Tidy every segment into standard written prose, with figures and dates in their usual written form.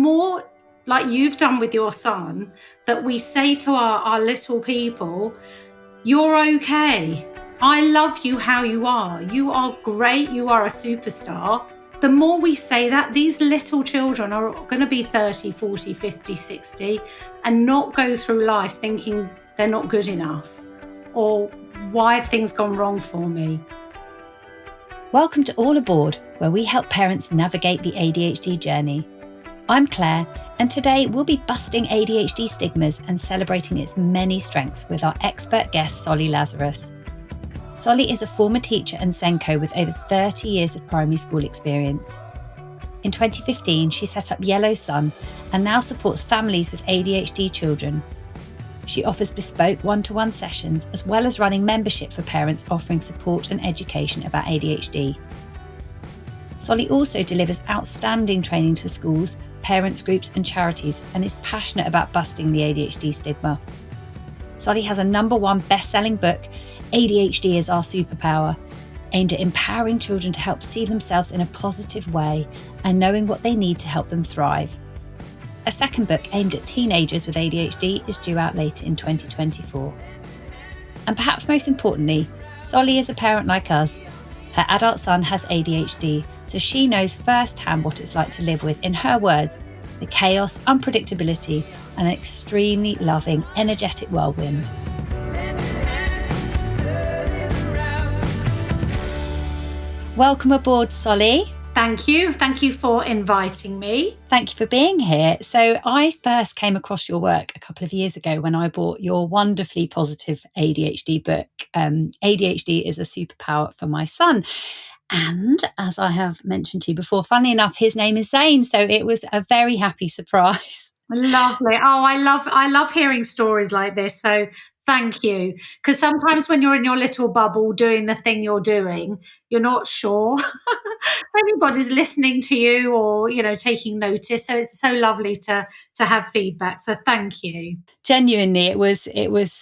more, like you've done with your son, that we say to our little people, you're okay. I love you how you are. You are great. You are a superstar. The more we say that, these little children are going to be 30, 40, 50, 60 and not go through life thinking they're not good enough or why have things gone wrong for me. Welcome to All Aboard, where we help parents navigate the ADHD journey. I'm Claire, and today we'll be busting ADHD stigmas and celebrating its many strengths with our expert guest, Soli Lazarus. Soli is a former teacher and SENCO with over 30 years of primary school experience. In 2015, she set up Yellow Sun and now supports families with ADHD children. She offers bespoke one-to-one sessions as well as running membership for parents offering support and education about ADHD. Soli also delivers outstanding training to schools, parents groups and charities and is passionate about busting the ADHD stigma. Soli has a #1 best-selling book, ADHD Is Our Superpower, aimed at empowering children to help see themselves in a positive way and knowing what they need to help them thrive. A second book aimed at teenagers with ADHD is due out later in 2024. And perhaps most importantly, Soli is a parent like us. Her adult son has ADHD, so she knows firsthand what it's like to live with, in her words, the chaos, unpredictability, and an extremely loving, energetic whirlwind. Welcome aboard, Soli. Thank you. Thank you for inviting me. Thank you for being here. So I first came across your work a couple of years ago when I bought your wonderfully positive ADHD book, ADHD Is a Superpower for my son. And as I have mentioned to you before, funnily enough, his name is Zane. So it was a very happy surprise. Lovely. Oh, I love hearing stories like this. So thank you. Because sometimes when you're in your little bubble doing the thing you're doing, you're not sure anybody's listening to you or, taking notice. So it's so lovely to have feedback. So thank you. Genuinely, it was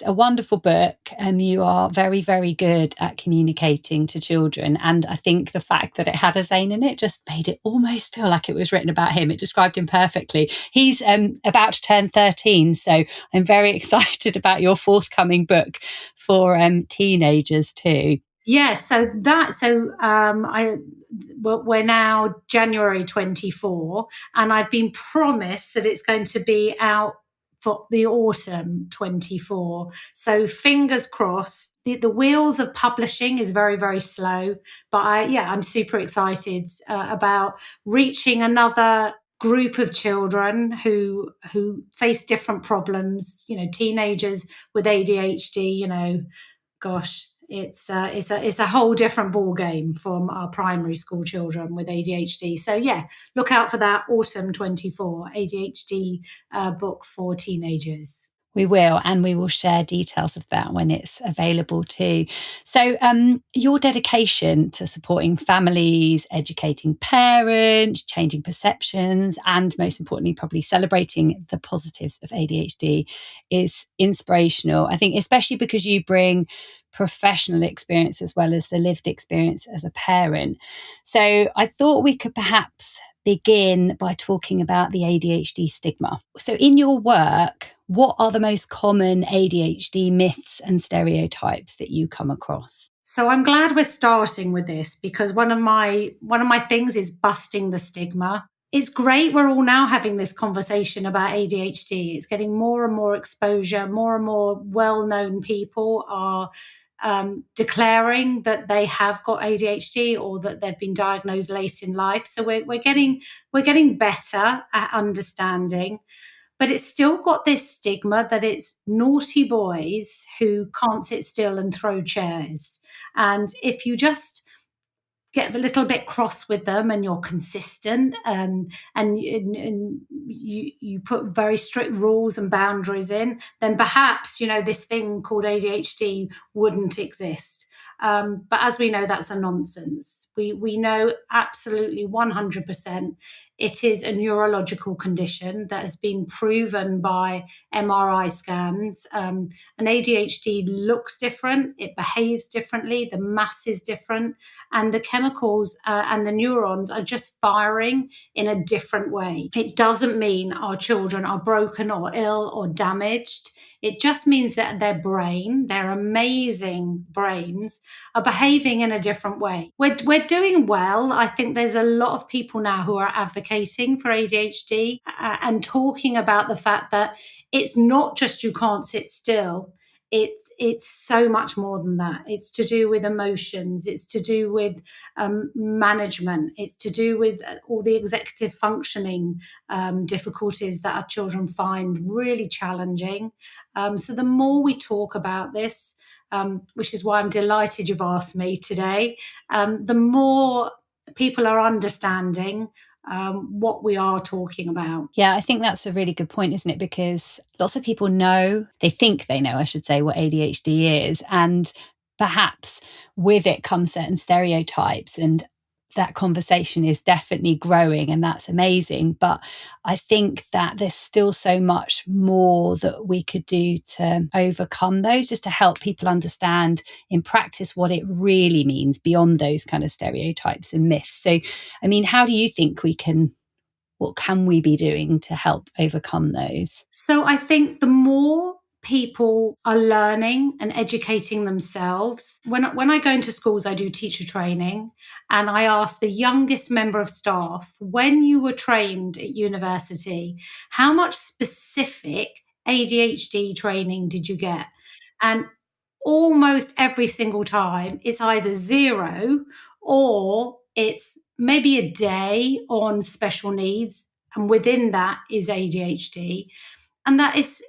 a wonderful book, and you are very, very good at communicating to children. And I think the fact that it had a Zane in it just made it almost feel like it was written about him. It described him perfectly. He's about to turn 13, so I'm very excited about your forthcoming book for teenagers too. Yes, we're now January 24, and I've been promised that it's going to be out for the autumn 24. So fingers crossed. The wheels of publishing is very, very slow, but I'm super excited about reaching another group of children who face different problems. Teenagers with ADHD. Gosh. It's a whole different ball game from our primary school children with ADHD. So look out for that autumn 24 ADHD book for teenagers. We will, and we will share details of that when it's available too. So your dedication to supporting families, educating parents, changing perceptions, and most importantly, probably celebrating the positives of ADHD is inspirational. I think especially because you bring professional experience as well as the lived experience as a parent. So I thought we could perhaps begin by talking about the ADHD stigma. So in your work, what are the most common ADHD myths and stereotypes that you come across? So I'm glad we're starting with this because one of my things is busting the stigma. It's great we're all now having this conversation about ADHD. It's getting more and more exposure. More and more well-known people are declaring that they have got ADHD or that they've been diagnosed late in life. So we're getting better at understanding. But it's still got this stigma that it's naughty boys who can't sit still and throw chairs. And if you just get a little bit cross with them and you're consistent and you put very strict rules and boundaries in, then perhaps, this thing called ADHD wouldn't exist. But as we know, that's a nonsense. We know absolutely 100% It is a neurological condition that has been proven by MRI scans. And ADHD looks different, it behaves differently, the mass is different, and the chemicals and the neurons are just firing in a different way. It doesn't mean our children are broken or ill or damaged. It just means that their amazing brains, are behaving in a different way. We're doing well. I think there's a lot of people now who are advocating for ADHD and talking about the fact that it's not just you can't sit still. It's so much more than that. It's to do with emotions. It's to do with management. It's to do with all the executive functioning difficulties that our children find really challenging. So the more we talk about this, which is why I'm delighted you've asked me today, the more people are understanding what we are talking about. Yeah, I think that's a really good point, isn't it? Because lots of people they think they know, I should say, what ADHD is. And perhaps with it comes certain stereotypes, and that conversation is definitely growing, and that's amazing. But I think that there's still so much more that we could do to overcome those, just to help people understand in practice what it really means beyond those kind of stereotypes and myths. So, I mean, how do you think what can we be doing to help overcome those? So I think the more people are learning and educating themselves, when I go into schools, I do teacher training, and I ask the youngest member of staff, when you were trained at university, how much specific ADHD training did you get? And almost every single time, it's either zero or it's maybe a day on special needs, and within that is ADHD. And that is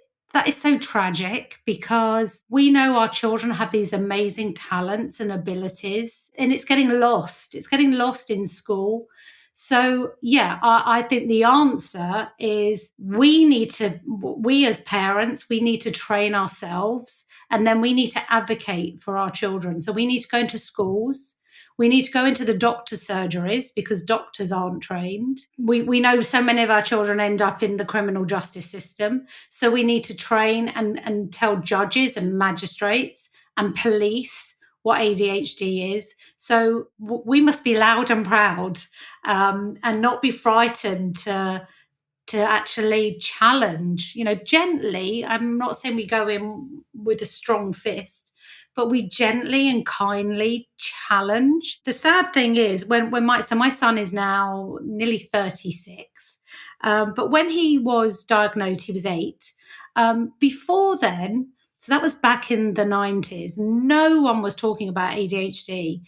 so tragic, because we know our children have these amazing talents and abilities, and it's getting lost. It's getting lost in school. So, yeah, I think the answer is we as parents, we need to train ourselves, and then we need to advocate for our children. So we need to go into schools. We need to go into the doctor's surgeries, because doctors aren't trained. We know so many of our children end up in the criminal justice system. So we need to train and tell judges and magistrates and police what ADHD is. So we must be loud and proud, and not be frightened to actually challenge, gently. I'm not saying we go in with a strong fist, but we gently and kindly challenge. The sad thing is when my son is now nearly 36, but when he was diagnosed, he was 8. Before then, so that was back in the 90s, no one was talking about ADHD.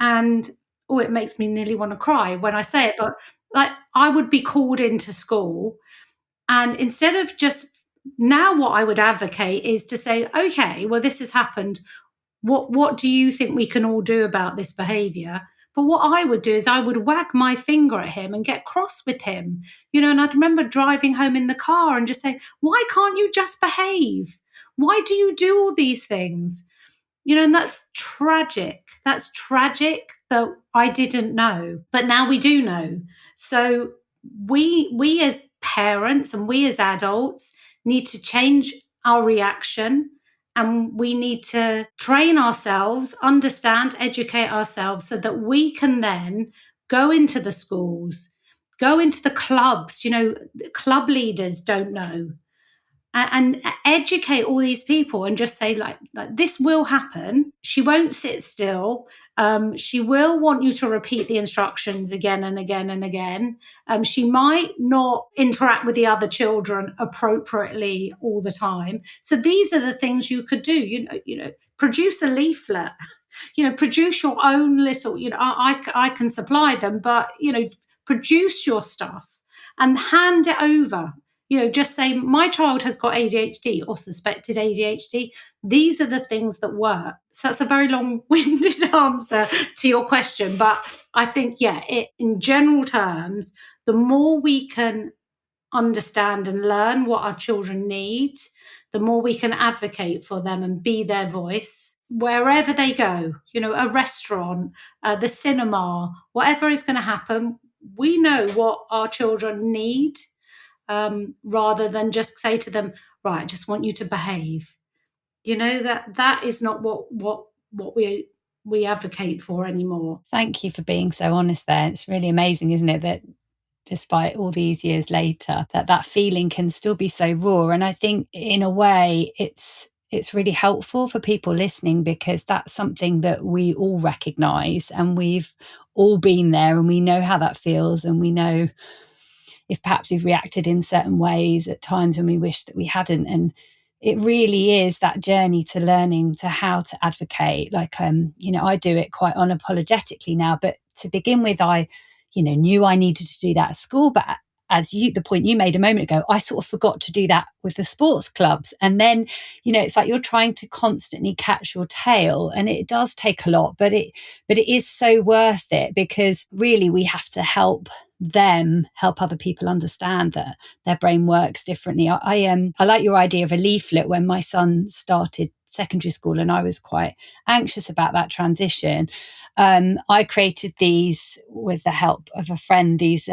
And it makes me nearly want to cry when I say it, but like, I would be called into school, and instead of just, now what I would advocate is to say, okay, well, this has happened. What do you think we can all do about this behavior? But what I would do is I would wag my finger at him and get cross with him, and I'd remember driving home in the car and just saying, why can't you just behave? Why do you do all these things? And that's tragic. That's tragic that I didn't know, but now we do know. So we as parents and we as adults need to change our reaction, and we need to train ourselves, understand, educate ourselves, so that we can then go into the schools, go into the clubs. Club leaders don't know, and educate all these people, and just say, like this will happen. She won't sit still. She will want you to repeat the instructions again and again and again. She might not interact with the other children appropriately all the time. So these are the things you could do. Produce a leaflet. Produce your own little. I can supply them, but produce your stuff and hand it over. Just say, my child has got ADHD or suspected ADHD. These are the things that work. So that's a very long-winded answer to your question. But I think, in general terms, the more we can understand and learn what our children need, the more we can advocate for them and be their voice wherever they go, a restaurant, the cinema, whatever is going to happen. we know what our children need, rather than just say to them, right, I just want you to behave. That is not what we advocate for anymore. Thank you for being so honest there. It's really amazing, isn't it, that despite all these years later, that feeling can still be so raw. And I think in a way it's really helpful for people listening, because that's something that we all recognize, and we've all been there, and we know how that feels, and we know if perhaps we've reacted in certain ways at times when we wish that we hadn't. And it really is that journey to learning to how to advocate. Like, I do it quite unapologetically now, but to begin with, I knew I needed to do that at school. But as the point you made a moment ago, I sort of forgot to do that with the sports clubs. And then, it's like you're trying to constantly catch your tail, and it does take a lot, but it is so worth it, because really we have to help other people understand that their brain works differently. I like your idea of a leaflet. When my son started secondary school and I was quite anxious about that transition, I created these with the help of a friend. These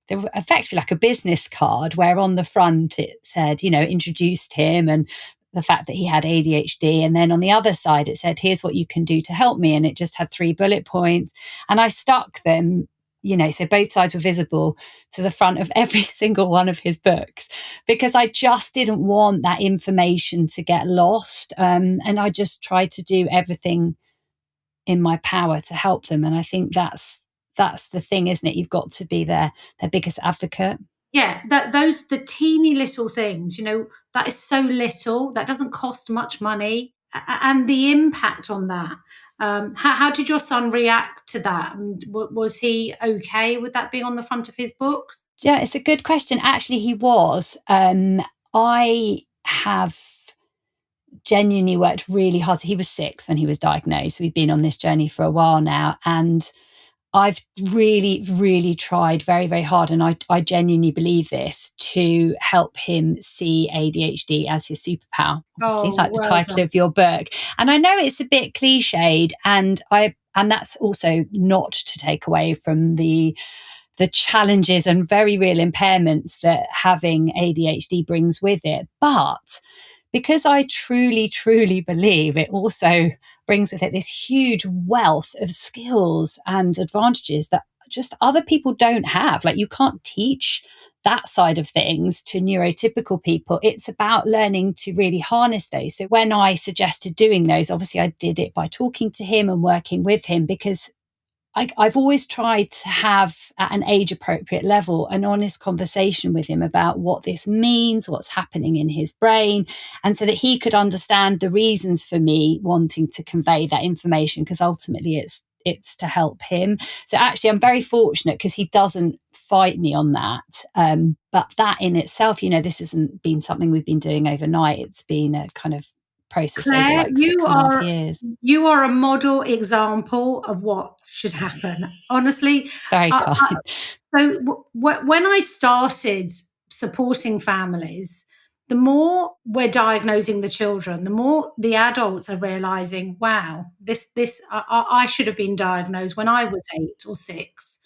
they were effectively like a business card, where on the front it said, introduced him and the fact that he had ADHD. And then on the other side, it said, here's what you can do to help me. And it just had 3 bullet points. And I stuck them, so both sides were visible, to the front of every single one of his books, because I just didn't want that information to get lost. And I just tried to do everything in my power to help them. And I think that's the thing, isn't it? You've got to be their biggest advocate. Yeah, the teeny little things, that is so little, that doesn't cost much money, and the impact on that. How did your son react to that? Was he okay with that being on the front of his books? Yeah, it's a good question. Actually, he was. I have genuinely worked really hard. He was 6 when he was diagnosed. We've been on this journey for a while now, and I've really, really tried very, very hard, and I genuinely believe this, to help him see ADHD as his superpower. Obviously, like the title of your book. And I know it's a bit cliched, and that's also not to take away from the challenges and very real impairments that having ADHD brings with it. But because I truly, truly believe it also brings with it this huge wealth of skills and advantages that just other people don't have. Like, you can't teach that side of things to neurotypical people. It's about learning to really harness those. So when I suggested doing those, obviously I did it by talking to him and working with him, because I've always tried to have, at an age-appropriate level, an honest conversation with him about what this means, what's happening in his brain, and so that he could understand the reasons for me wanting to convey that information, because ultimately it's to help him. So actually, I'm very fortunate, because he doesn't fight me on that. But that in itself, this hasn't been something we've been doing overnight. It's been a kind of process, Claire, over like 6.5 years. You are a model example of what should happen. Honestly, very kind. So when I started supporting families, the more we're diagnosing the children, the more the adults are realizing, wow, I should have been diagnosed when I was 8 or 6.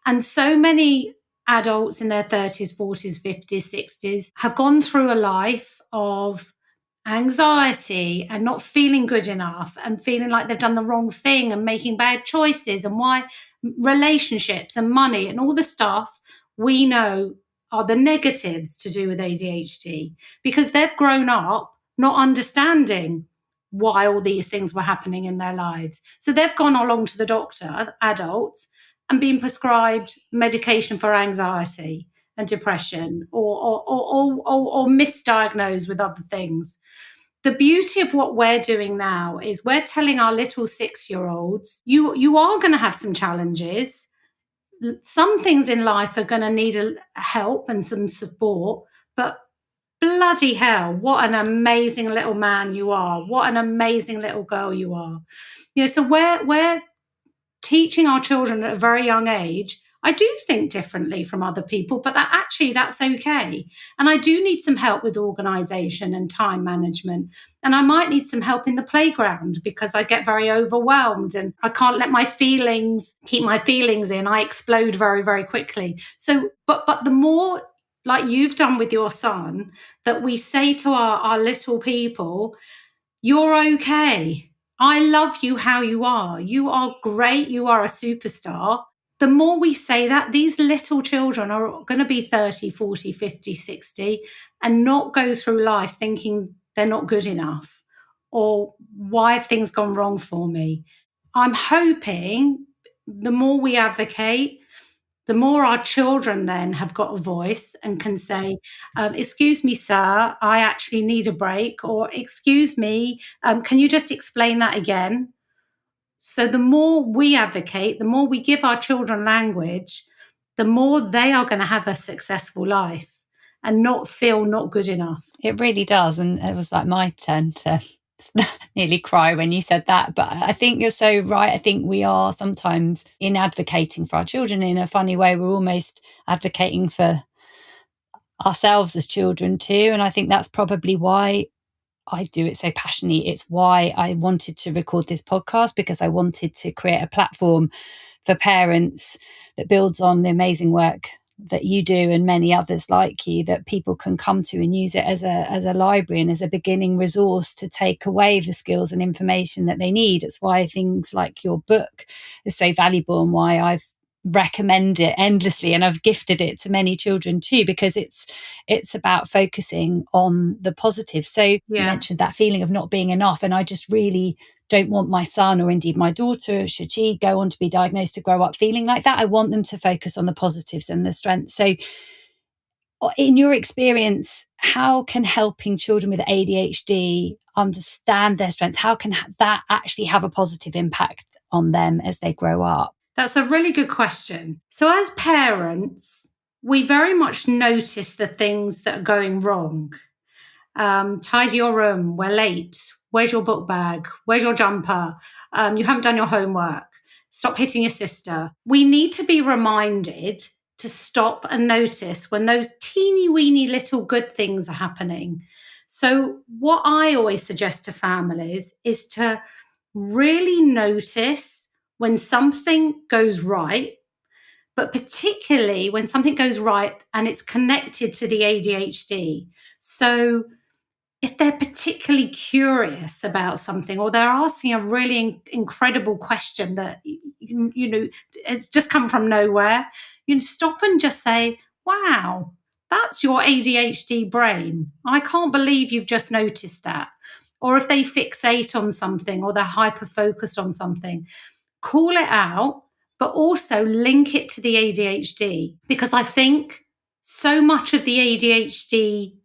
And so many adults in their 30s, 40s, 50s, 60s have gone through a life of anxiety and not feeling good enough and feeling like they've done the wrong thing and making bad choices, and why relationships and money and all the stuff we know are the negatives to do with ADHD, because they've grown up not understanding why all these things were happening in their lives. So they've gone along to the doctor, adults, and been prescribed medication for anxiety and depression, or misdiagnosed with other things. The beauty of what we're doing now is we're telling our little 6-year-olds, you are going to have some challenges. Some things in life are going to need help and some support, but bloody hell, what an amazing little man you are. What an amazing little girl you are. So we're teaching our children at a very young age. I do think differently from other people, but that's okay. And I do need some help with organization and time management. And I might need some help in the playground because I get very overwhelmed and I can't let keep my feelings in. I explode very, very quickly. So, but the more, like you've done with your son, that we say to our little people, you're okay. I love you how you are. You are great. You are a superstar. The more we say that, these little children are going to be 30, 40, 50, 60 and not go through life thinking they're not good enough or why have things gone wrong for me. I'm hoping the more we advocate, the more our children then have got a voice and can say, excuse me, sir, I actually need a break, or excuse me, can you just explain that again? So the more we advocate, the more we give our children language, the more they are going to have a successful life and not feel not good enough. It really does. And it was like my turn to nearly cry when you said that. But I think you're so right. I think we are sometimes, in advocating for our children in a funny way, we're almost advocating for ourselves as children too. And I think that's probably why I do it so passionately. It's why I wanted to record this podcast, because I wanted to create a platform for parents that builds on the amazing work that you do and many others like you, that people can come to and use it as a library and as a beginning resource to take away the skills and information that they need. It's why things like your book is so valuable and why I've recommend it endlessly, and I've gifted it to many children too, because it's about focusing on the positive. So you mentioned that feeling of not being enough, and I just really don't want my son, or indeed my daughter, should she go on to be diagnosed, to grow up feeling like that. I want them to focus on the positives and the strengths. So in your experience, how can helping children with ADHD understand their strengths, how can that actually have a positive impact on them as they grow up? That's a really good question. So as parents, we very much notice the things that are going wrong. Tidy your room, we're late, where's your book bag, where's your jumper, you haven't done your homework, stop hitting your sister. We need to be reminded to stop and notice when those teeny weeny little good things are happening. So what I always suggest to families is to really notice when something goes right, but particularly when something goes right and it's connected to the ADHD. So if they're particularly curious about something, or they're asking a really incredible question that, you know, it's just come from nowhere, you stop and just say, wow, that's your ADHD brain. I can't believe you've just noticed that. Or if they fixate on something or they're hyper-focused on something, call it out, but also link it to the ADHD. Because I think so much of the ADHD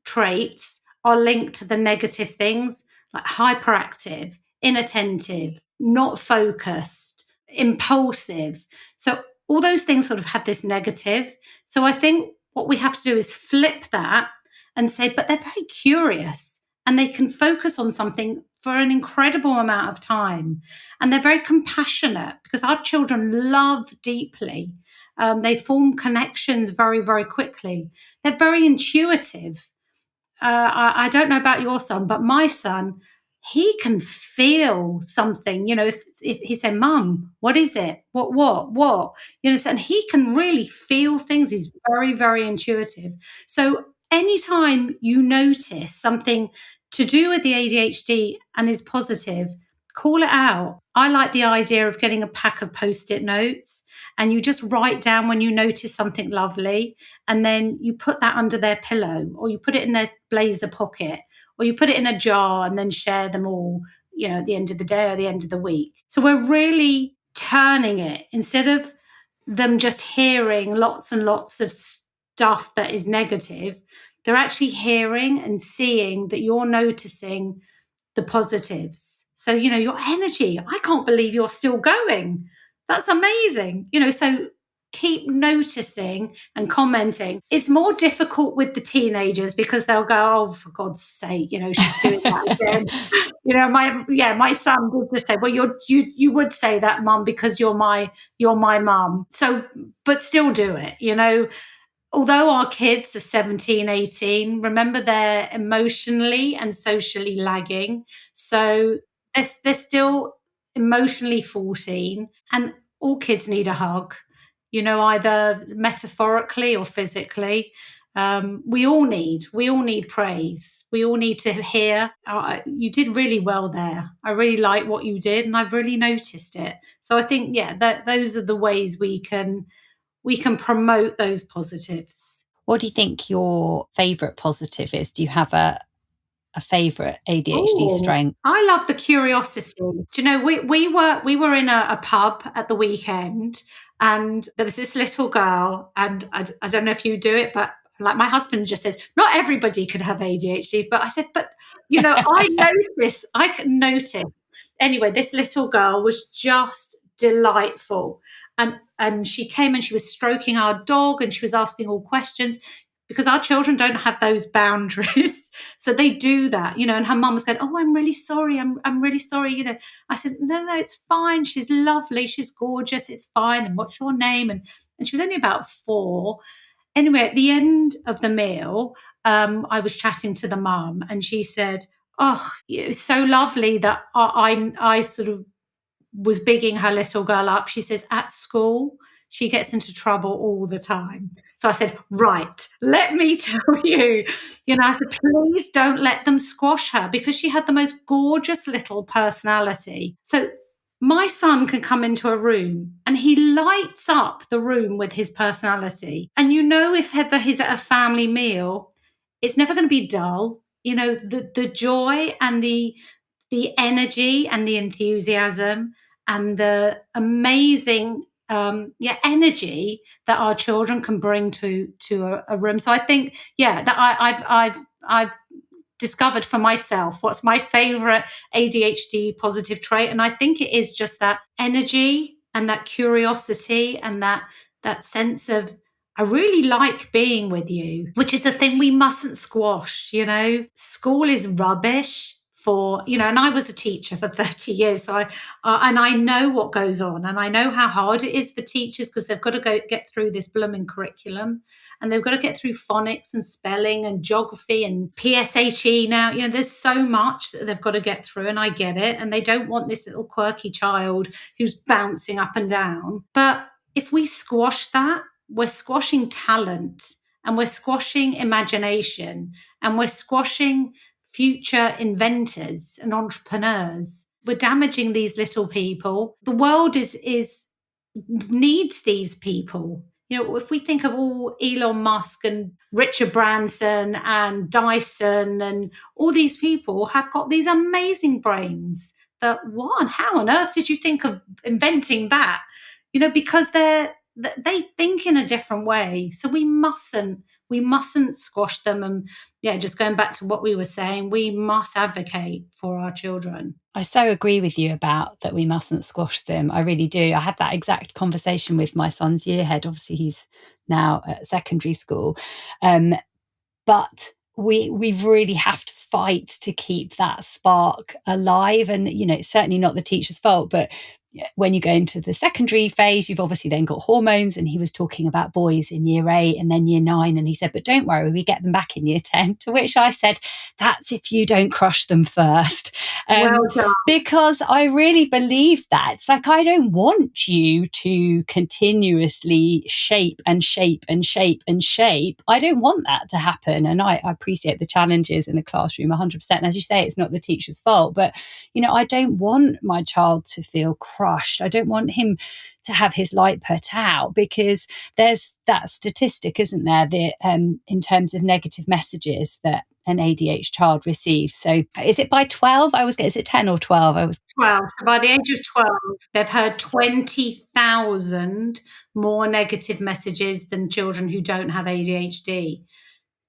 traits are linked to the negative things, like hyperactive, inattentive, not focused, impulsive. So all those things sort of had this negative. So I think what we have to do is flip that and say, but they're very curious and they can focus on something for an incredible amount of time. And they're very compassionate, because our children love deeply. They form connections very, very quickly. They're very intuitive. I don't know about your son, but my son, he can feel something. You know, if he said, "Mum, what is it? What?" You know, and he can really feel things. He's very, very intuitive. So anytime you notice something to do with the ADHD and is positive, call it out. I like the idea of getting a pack of Post-it notes, and you just write down when you notice something lovely, and then you put that under their pillow, or you put it in their blazer pocket, or you put it in a jar and then share them all, you know, at the end of the day or the end of the week. So we're really turning it, instead of them just hearing lots and lots of stuff that is negative, they're actually hearing and seeing that you're noticing the positives. So, you know, your energy, I can't believe you're still going. That's amazing. You know, so keep noticing and commenting. It's more difficult with the teenagers because they'll go, oh, for God's sake, you know, she's doing that again. my son would just say, well, you would say that, mum, because you're my mum. So, but still do it. Although our kids are 17, 18, remember they're emotionally and socially lagging. So they're still emotionally 14, and all kids need a hug, either metaphorically or physically. We all need praise. We all need to hear, you did really well there. I really like what you did, and I've really noticed it. So I think, those are the ways we can promote those positives. What do you think your favourite positive is? Do you have a favourite ADHD strength? I love the curiosity. Do you know, we were in a pub at the weekend, and there was this little girl, and I don't know if you do it, but like my husband just says, not everybody could have ADHD. But I said, but I can notice. Anyway, this little girl was just delightful. And she came and she was stroking our dog, and she was asking all questions, because our children don't have those boundaries. So they do that, and her mum was going, oh, I'm really sorry. I'm really sorry. I said, no, it's fine. She's lovely. She's gorgeous. It's fine. And what's your name? And she was only about 4. Anyway, at the end of the meal, I was chatting to the mum, and she said, oh, it was so lovely that I sort of was bigging her little girl up. She says, at school, she gets into trouble all the time. So I said, right, let me tell you. I said, please don't let them squash her, because she had the most gorgeous little personality. So my son can come into a room and he lights up the room with his personality. And if ever he's at a family meal, it's never going to be dull. The joy and the energy and the enthusiasm and the amazing energy that our children can bring to a room. So I think, that I've discovered for myself what's my favorite ADHD positive trait, and I think it is just that energy and that curiosity and that sense of, I really like being with you, which is a thing we mustn't squash. School is rubbish and I was a teacher for 30 years. So and I know what goes on, and I know how hard it is for teachers, because they've got to get through this blooming curriculum, and they've got to get through phonics and spelling and geography and PSHE now. There's so much that they've got to get through, and I get it. And they don't want this little quirky child who's bouncing up and down. But if we squash that, we're squashing talent, and we're squashing imagination, and we're squashing future inventors and entrepreneurs. We're damaging these little people. The world needs these people. If we think of all Elon Musk and Richard Branson and Dyson, and all these people have got these amazing brains, how on earth did you think of inventing that? Because they think in a different way. So we mustn't squash them. And just going back to what we were saying, we must advocate for our children. I so agree with you about that. We mustn't squash them. I really do. I had that exact conversation with my son's year head. Obviously, he's now at secondary school. But we really have to fight to keep that spark alive. And, it's certainly not the teacher's fault, but when you go into the secondary phase, you've obviously then got hormones. And he was talking about boys in year 8 and then year 9. And he said, but don't worry, we get them back in year 10. To which I said, that's if you don't crush them first. Because I really believe that. It's like, I don't want you to continuously shape and shape and shape and shape. I don't want that to happen. And I appreciate the challenges in the classroom 100%. And as you say, it's not the teacher's fault. But, I don't want my child to feel crushed. I don't want him to have his light put out, because there's that statistic, isn't there, that in terms of negative messages that an ADHD child receives. So is it by 12? Is it 10 or 12? 12. So by the age of 12, they've heard 20,000 more negative messages than children who don't have ADHD.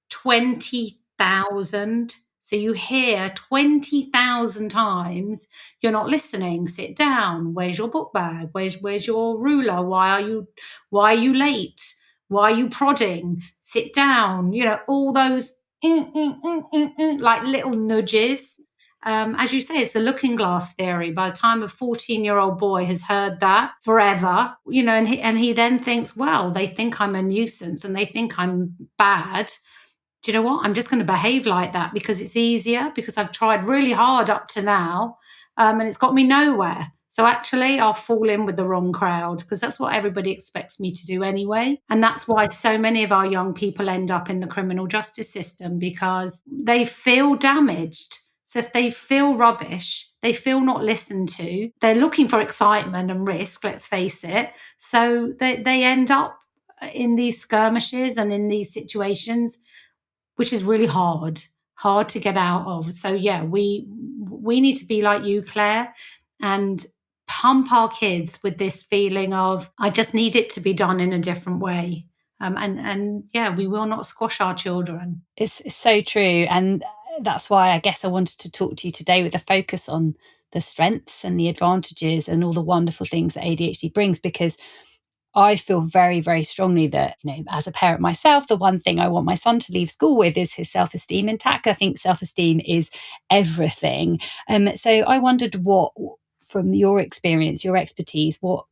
20,000. So you hear 20,000 times, you're not listening, sit down, where's your book bag, where's your ruler, why are you late, why are you prodding, sit down, all those like little nudges. As you say, it's the looking glass theory. By the time a 14-year-old boy has heard that forever, and he then thinks, well, they think I'm a nuisance and they think I'm bad. Do you know what? I'm just going to behave like that because it's easier, because I've tried really hard up to now, and it's got me nowhere. So actually, I'll fall in with the wrong crowd because that's what everybody expects me to do anyway. And that's why so many of our young people end up in the criminal justice system, because they feel damaged. So if they feel rubbish, they feel not listened to, they're looking for excitement and risk, let's face it. So they end up in these skirmishes and in these situations, which is really hard to get out of. So yeah, we need to be like you, Claire, and pump our kids with this feeling of, I just need it to be done in a different way. And yeah, we will not squash our children. It's so true. And that's why I guess I wanted to talk to you today with a focus on the strengths and the advantages and all the wonderful things that ADHD brings, because I feel very, very strongly that, as a parent myself, the one thing I want my son to leave school with is his self-esteem intact. I think self-esteem is everything. So I wondered what, from your experience, your expertise, what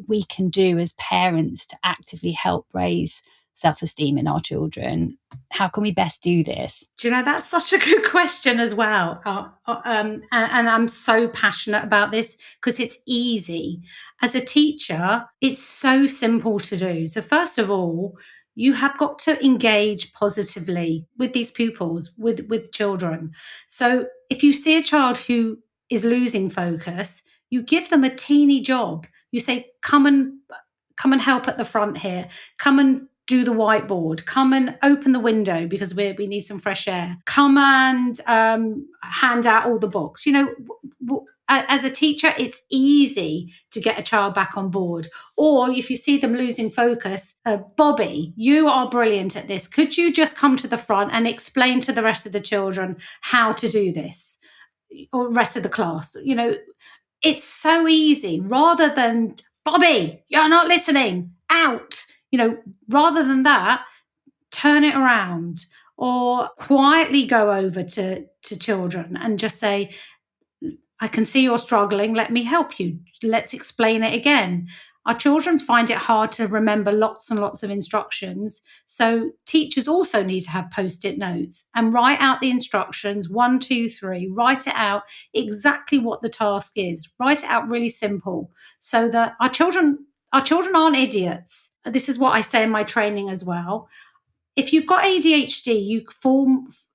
we can do as parents to actively help raise self-esteem in our children. How can we best do this? Do you know, that's such a good question as well. And I'm so passionate about this because it's easy. As a teacher, it's so simple to do. So first of all, you have got to engage positively with these pupils, with children. So if you see a child who is losing focus, you give them a teeny job. You say, come and help at the front here. Come and do the whiteboard. Come and open the window because we need some fresh air. Come and hand out all the books. As a teacher, it's easy to get a child back on board. Or if you see them losing focus, Bobby, you are brilliant at this. Could you just come to the front and explain to the rest of the children how to do this? Or the rest of the class. It's so easy, rather than, Bobby, you're not listening, out. Rather than that, turn it around, or quietly go over to children and just say, I can see you're struggling. Let me help you. Let's explain it again. Our children find it hard to remember lots and lots of instructions. So teachers also need to have Post-it notes and write out the instructions, 1, 2, 3, write it out exactly what the task is. Write it out really simple so that our children aren't idiots. This is what I say in my training as well. If you've got ADHD,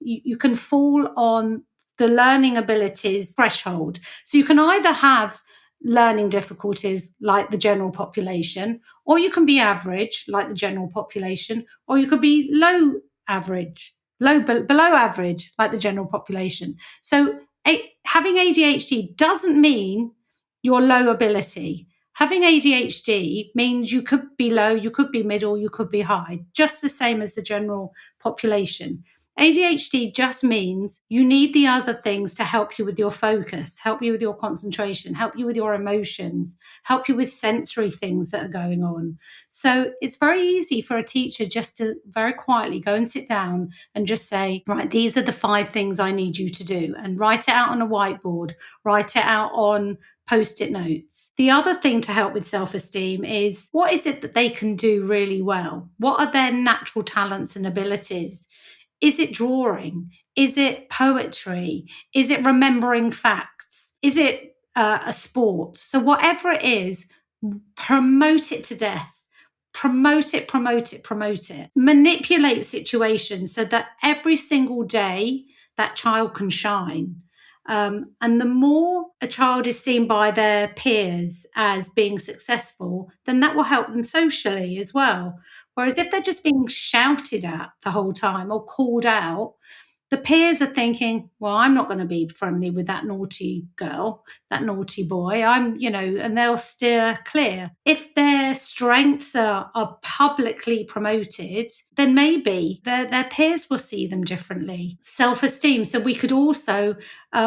you can fall on the learning abilities threshold. So you can either have learning difficulties like the general population, or you can be average like the general population, or you could be below average like the general population. So having ADHD doesn't mean you're low ability. Having ADHD means you could be low, you could be middle, you could be high, just the same as the general population. ADHD just means you need the other things to help you with your focus, help you with your concentration, help you with your emotions, help you with sensory things that are going on. So it's very easy for a teacher just to very quietly go and sit down and just say, right, these are the 5 things I need you to do, and write it out on a whiteboard, write it out on Post-it notes. The other thing to help with self-esteem is, what is it that they can do really well? What are their natural talents and abilities? Is it drawing? Is it poetry? Is it remembering facts? Is it a sport? So whatever it is, promote it to death. Promote it. Manipulate situations so that every single day that child can shine. And the more a child is seen by their peers as being successful, then that will help them socially as well. Whereas if they're just being shouted at the whole time or called out, the peers are thinking, well, I'm not going to be friendly with that naughty girl, that naughty boy. And they'll steer clear. If their strengths are publicly promoted, then maybe their peers will see them differently. Self-esteem. So we could also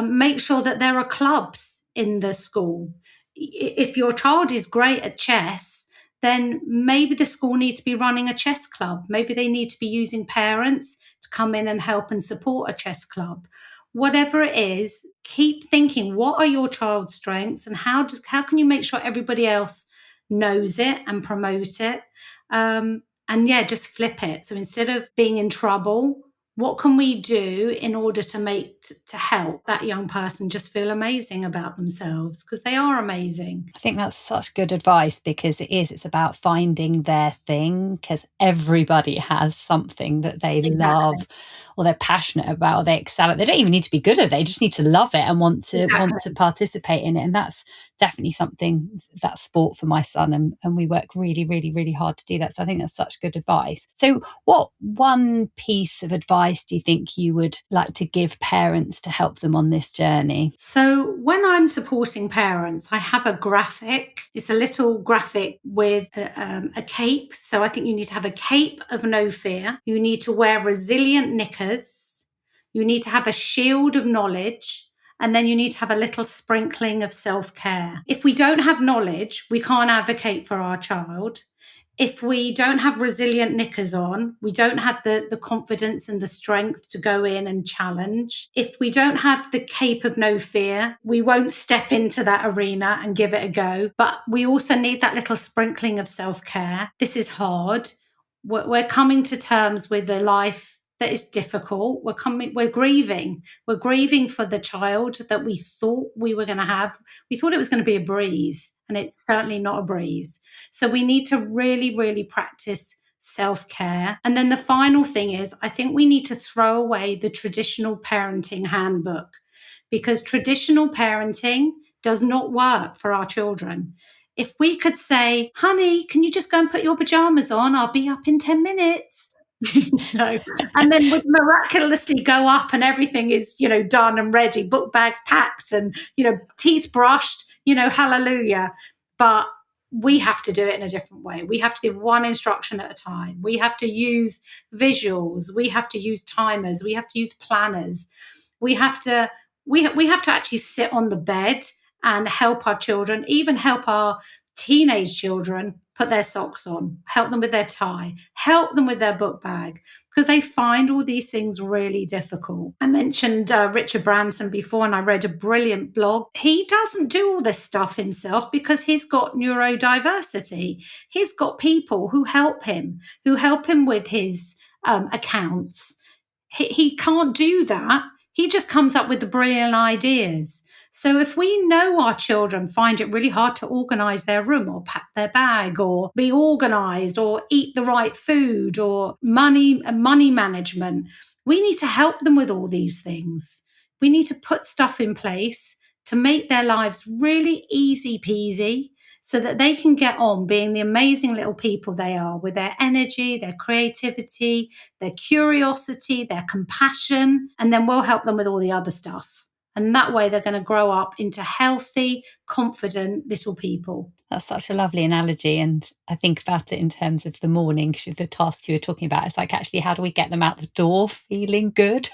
make sure that there are clubs in the school. If your child is great at chess, then maybe the school needs to be running a chess club. Maybe they need to be using parents to come in and help and support a chess club. whatever it is, keep thinking, what are your child's strengths and how can you make sure everybody else knows it and promote it? And yeah, just flip it. So instead of being in trouble, what can we do in order to help that young person just feel amazing about themselves? Because they are amazing. I think that's such good advice, because it's about finding their thing, because everybody has something that they love or they're passionate about or they excel at. They don't even need to be good at it. They just need to love it and want to participate in it. And that's definitely something, that's sport for my son. And we work really, really, really hard to do that. So I think that's such good advice. So what one piece of advice do you think you would like to give parents to help them on this journey? So when I'm supporting parents, I have a graphic. It's a little graphic with a cape. So I think you need to have a cape of no fear. You need to wear resilient knickers. You need to have a shield of knowledge. And then you need to have a little sprinkling of self-care. If we don't have knowledge, we can't advocate for our child. If we don't have resilient knickers on, we don't have the confidence and the strength to go in and challenge. If we don't have the cape of no fear, we won't step into that arena and give it a go. But we also need that little sprinkling of self-care. This is hard. We're coming to terms with a life that is difficult. We're grieving. We're grieving for the child that we thought we were going to have. We thought it was going to be a breeze, and it's certainly not a breeze. So we need to really, really practice self-care. And then the final thing is, I think we need to throw away the traditional parenting handbook, because traditional parenting does not work for our children. If we could say, honey, can you just go and put your pajamas on? I'll be up in 10 minutes. And then would miraculously go up and everything is, done and ready, book bags packed and, teeth brushed, hallelujah. But we have to do it in a different way. We have to give one instruction at a time. We have to use visuals. We have to use timers. We have to use planners. We have to actually sit on the bed and help our children, even help our teenage children put their socks on, help them with their tie, help them with their book bag, because they find all these things really difficult. I mentioned Richard Branson before, and I read a brilliant blog. He doesn't do all this stuff himself because he's got neurodiversity. He's got people who help him with his accounts. He can't do that. He just comes up with the brilliant ideas. So if we know our children find it really hard to organise their room or pack their bag or be organised or eat the right food or money management, we need to help them with all these things. We need to put stuff in place to make their lives really easy peasy so that they can get on being the amazing little people they are, with their energy, their creativity, their curiosity, their compassion, and then we'll help them with all the other stuff. And that way they're going to grow up into healthy, confident little people. That's such a lovely analogy. And I think about it in terms of the morning, the tasks you were talking about. It's like, actually, how do we get them out the door feeling good,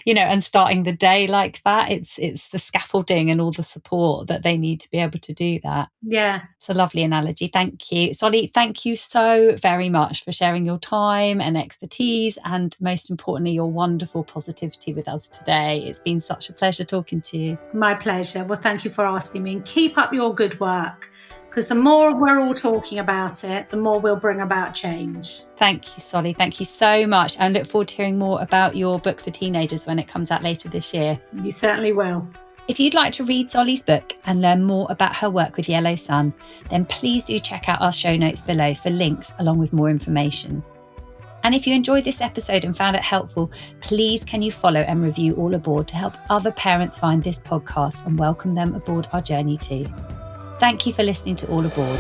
and starting the day like that? It's the scaffolding and all the support that they need to be able to do that. Yeah. It's a lovely analogy. Thank you. Soli, thank you so very much for sharing your time and expertise, and most importantly, your wonderful positivity with us today. It's been such a pleasure talking to you. My pleasure. Well, thank you for asking me, and keep up your good work, because the more we're all talking about it, the more we'll bring about change. Thank you, Soli. Thank you so much. I look forward to hearing more about your book for teenagers when it comes out later this year. You certainly will. If you'd like to read Soli's book and learn more about her work with Yellow Sun, then please do check out our show notes below for links along with more information. And if you enjoyed this episode and found it helpful, please can you follow and review All Aboard to help other parents find this podcast and welcome them aboard our journey too. Thank you for listening to All Aboard.